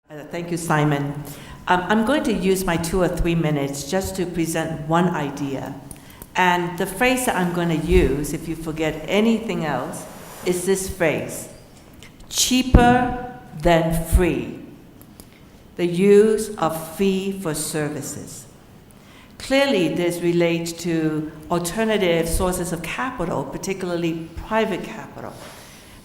Thank you, Simon. I'm going to use my 2 or 3 minutes just to present one idea. And the phrase that I'm going to use, if you forget anything else, is this phrase: cheaper than free. The use of fee for services. Clearly, this relates to alternative sources of capital, particularly private capital.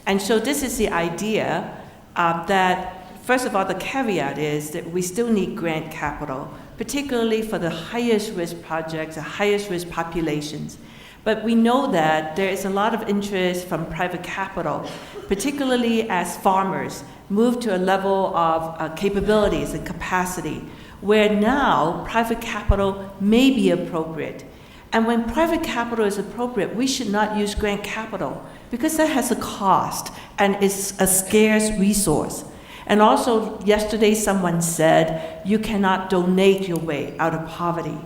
And so this is the idea that, first of all, the caveat is that we still need grant capital, particularly for the highest risk projects, the highest risk populations. But we know that there is a lot of interest from private capital, particularly as farmers move to a level of capabilities and capacity, where now private capital may be appropriate. And when private capital is appropriate, we should not use grant capital, because that has a cost and is a scarce resource. And also, yesterday someone said, you cannot donate your way out of poverty.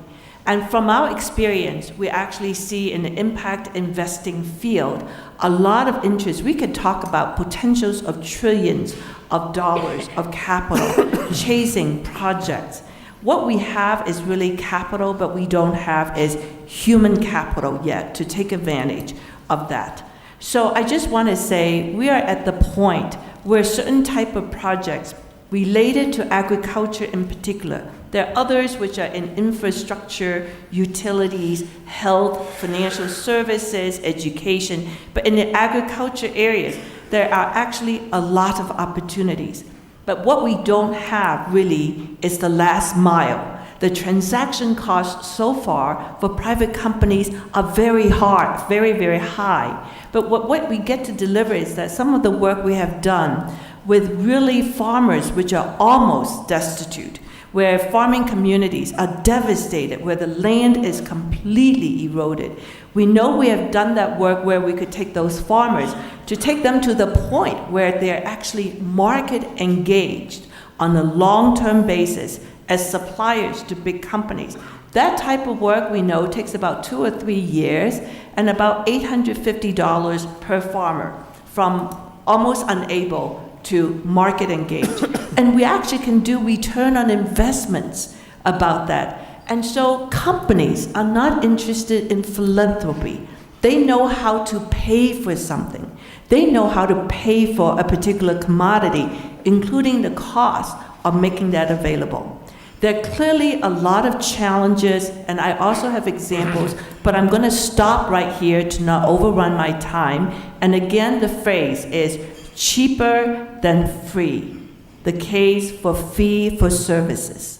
And from our experience, we actually see in the impact investing field a lot of interest. We could talk about potentials of trillions of dollars of capital chasing projects. What we have is really capital, but we don't have is human capital yet to take advantage of that. So I just want to say we are at the point where certain type of projects related to agriculture in particular, there are others which are in infrastructure, utilities, health, financial services, education, but in the agriculture areas, there are actually a lot of opportunities. But what we don't have really is the last mile. The transaction costs so far for private companies are very hard, very, very high. But what we get to deliver is that some of the work we have done with really farmers which are almost destitute, where farming communities are devastated, where the land is completely eroded. We know we have done that work where we could take those farmers to take them to the point where they're actually market engaged on a long-term basis as suppliers to big companies. That type of work we know takes about 2 or 3 years and about $850 per farmer, from almost unable to market engage. And we actually can do return on investments about that. And so companies are not interested in philanthropy. They know how to pay for something. They know how to pay for a particular commodity, including the cost of making that available. There are clearly a lot of challenges, and I also have examples, but I'm going to stop right here to not overrun my time. And again, the phrase is cheaper than free, the case for fee for services.